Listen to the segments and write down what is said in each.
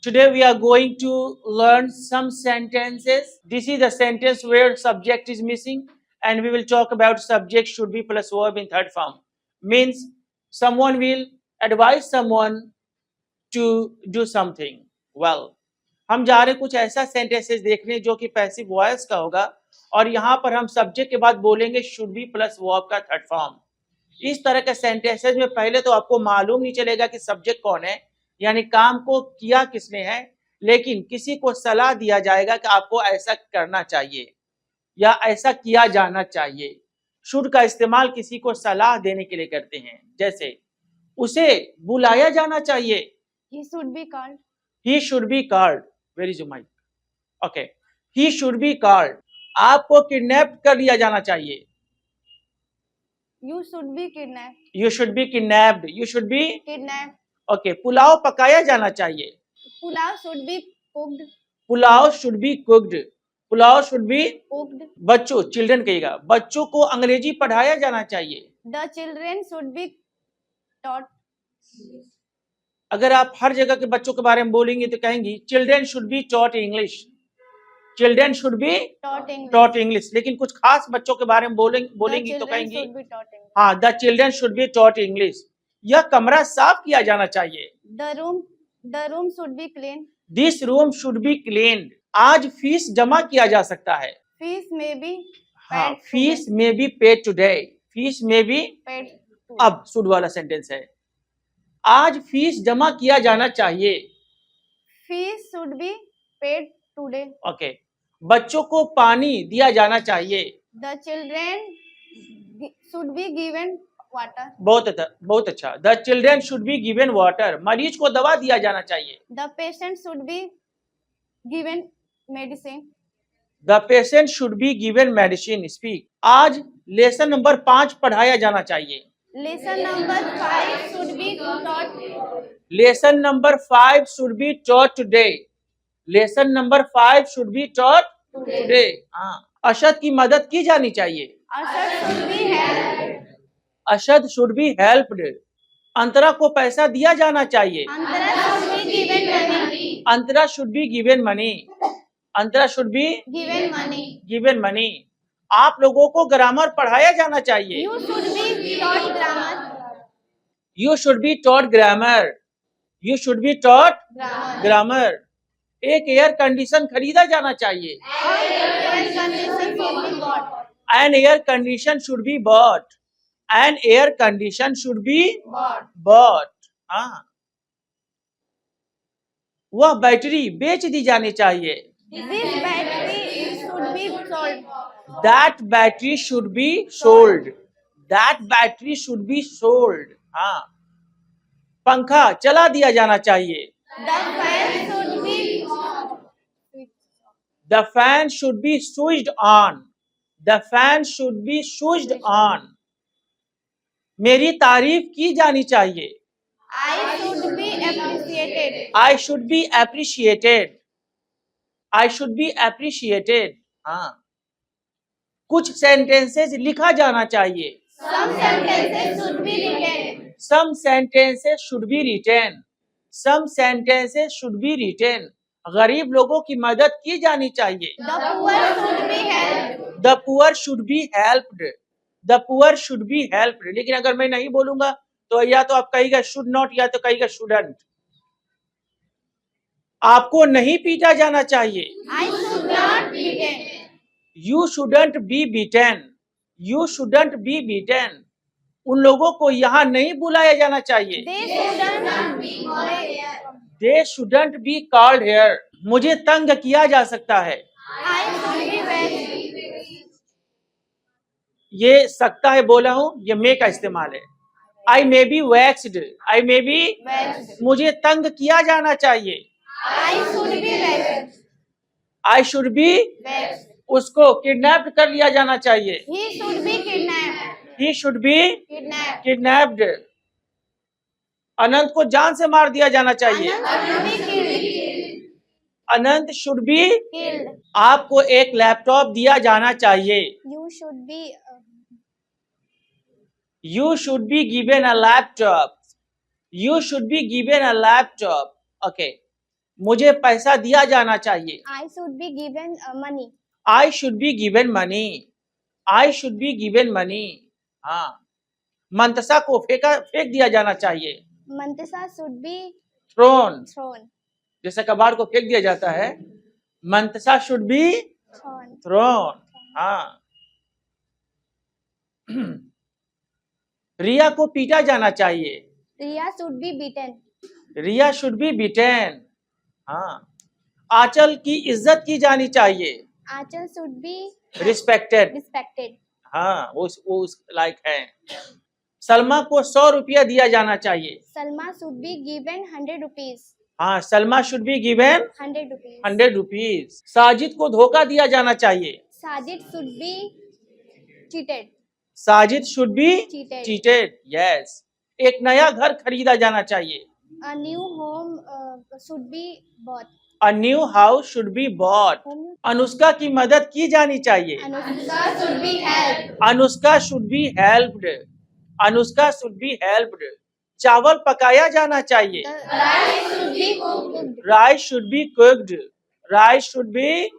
Today we are going to learn some sentences. This is the sentence where subject is missing, and we will talk about subject should be plus verb in third form. Means someone will advise someone to do something. Well, हम जा रहे कुछ ऐसा sentences देखने जो कि passive voice का होगा और यहाँ पर हम सब्जेक्ट के बाद बोलेंगे शुड बी प्लस वर्ब का थर्ड फॉर्म। इस तरह के सेंटेंसेस में पहले तो आपको मालूम नहीं चलेगा कि सब्जेक्ट कौन है, यानी काम को किया किसने है, लेकिन किसी को सलाह दिया जाएगा कि आपको ऐसा करना चाहिए या ऐसा किया जाना चाहिए। शुड का इस्तेमाल किसी को सलाह देने के लिए करते हैं, जैसे उसे बुलाया जाना चाहिए। He should be called. He should be called. Where is your mic? Okay. He should be called. आपको किडनैप कर लिया जाना चाहिए। You should be kidnapped. You should be kidnapped. You should be Kidnapped. okay. Pulao पकाया जाना चाहिए। Pulao should be cooked. Pulao should be cooked. Pulao should be Cooked. बच्चों children कहिएगा, बच्चों को अंग्रेजी पढ़ाया जाना चाहिए। The children should be taught. अगर आप हर जगह के बच्चों के बारे में बोलेंगे तो कहेंगी children should be taught English, children should be taught English. लेकिन कुछ खास बच्चों के बारे में बोलेंगी तो कहेंगी हाँ the children should be taught English. यह कमरा साफ किया जाना चाहिए। The room should be clean. This room should be clean. आज फीस जमा किया जा सकता है। Fees may be हाँ paid फीस में बी पेड टुडे, फीस में बी paid to. अब शुड वाला सेंटेंस है। आज फीस जमा किया जाना चाहिए। Fees should be paid today. Okay बच्चों को पानी दिया जाना चाहिए। The children should be given water. बहुत अच्छा। The children should be given water. मरीज को दवा दिया जाना चाहिए। The patient should be given medicine. The patient should be given medicine. Speak. आज लेसन नंबर 5 पढ़ाया जाना चाहिए। Lesson number 5 should be taught. Lesson number 5 should be taught today. Lesson number 5 should be taught today. हाँ अशद की मदद की जानी चाहिए। Ashad should be helped. Ashad should be helped. Antara को पैसा दिया जाना चाहिए। Antara should be given money. Antara should be given money. Antara should be Given money. Given money. आप लोगों को ग्रामर पढ़ाया जाना चाहिए। You should be taught grammar. You should be taught grammar. You should be taught Grammar. Grammar. एक air condition खरीदा जाना चाहिए। Air condition should be bought. An air condition should be bought. An air condition should be Bought. Bought. हाँ वह battery बेच दी जानी चाहिए। This battery should be sold. That battery should be sold. That battery should be sold. हाँ पंखा चला दिया जाना चाहिए। The fan should be The fan should be switched on. The fan should be switched on. मेरी तारीफ की जानी चाहिए। I should be appreciated. I should be appreciated. I should be appreciated. हाँ कुछ सेंटेंसेस लिखा जाना चाहिए। Some sentences should be written. Some sentences should be written. Some sentences should be written. गरीब लोगों की मदद की जानी चाहिए। The poor should be helped. The poor should be helped. The poor should be helped. लेकिन अगर मैं नहीं बोलूंगा तो या तो आप कहिएगा should not या तो कहिएगा shouldn't। आपको नहीं पीटा जाना चाहिए। I should not be beaten. You shouldn't be beaten. You shouldn't be beaten. उन लोगों को यहाँ नहीं बुलाया जाना चाहिए। They shouldn't be called. They shouldn't be called here. मुझे तंग किया जा सकता है। I should be vexed. ये सकता है बोला हूं, ये मे का इस्तेमाल है। I may be vexed. I may be Vexed. मुझे तंग किया जाना चाहिए। I should be vexed. I should be Vexed. उसको किडनैप कर लिया जाना चाहिए। He should be kidnapped. He should be Kidnapped. kidnapped. अनंत को जान से मार दिया जाना चाहिए। Anand should be killed. Anant should be Killed. आपको एक लैपटॉप दिया जाना चाहिए। You should be. You should be given a laptop. You should be given a laptop. Okay. मुझे पैसा दिया जाना चाहिए. I should be given money. I should be given money. I should be given money. हाँ. मंतसा को फेंक दिया जाना चाहिए. Mantasa should be thrown. thrown. जैसे कबाड़ को फेंक दिया जाता है. Mantasa should be Thrown. Thrown. हाँ. रिया को पीटा जाना चाहिए. Riya should be beaten. Riya should be beaten. हाँ. आंचल की इज्जत की जानी चाहिए. Achal should be respected. respected. हाँ, वो उस लायक है. सलमा को 100 रुपया दिया जाना चाहिए. Salma should be given 100 rupees. हाँ, Salma should be given 100 rupees. 100 rupees. Sajid को धोखा दिया जाना चाहिए. Sajid should be cheated. Sajid should be Cheated. Cheated. Yes. एक नया घर खरीदा जाना चाहिए. A new home should be bought. A new house should be bot. Anushka की मदद की जानी चाहिए. Anushka should be helped. Anushka should be helped. Anushka should be helped. चावल पकाया जाना चाहिए. The rice should be cooked. Rice should be cooked. Rice should be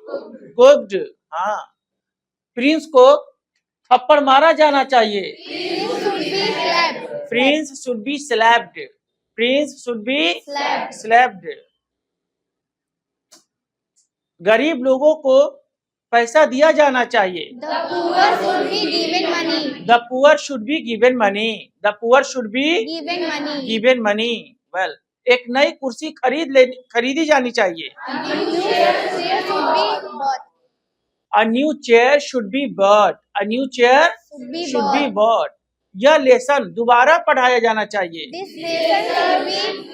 cooked. हाँ. प्रिंस को थप्पड़ मारा जाना चाहिए. Prince should be slapped. Prince should be slapped. Prince should be Slapped. Slapped. गरीब लोगों को पैसा दिया जाना चाहिए. The poor should be given money. The poor should be given money. The poor should be Given money. Given money. Well. एक नई कुर्सी खरीदी जानी चाहिए. New chair should be bought. A new chair should be bought. A new chair Should be should be bought. Bought. यह lesson दोबारा पढ़ाया जाना चाहिए. This lesson should be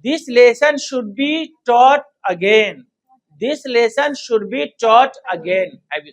this lesson should be taught again. This lesson should be taught again. Have you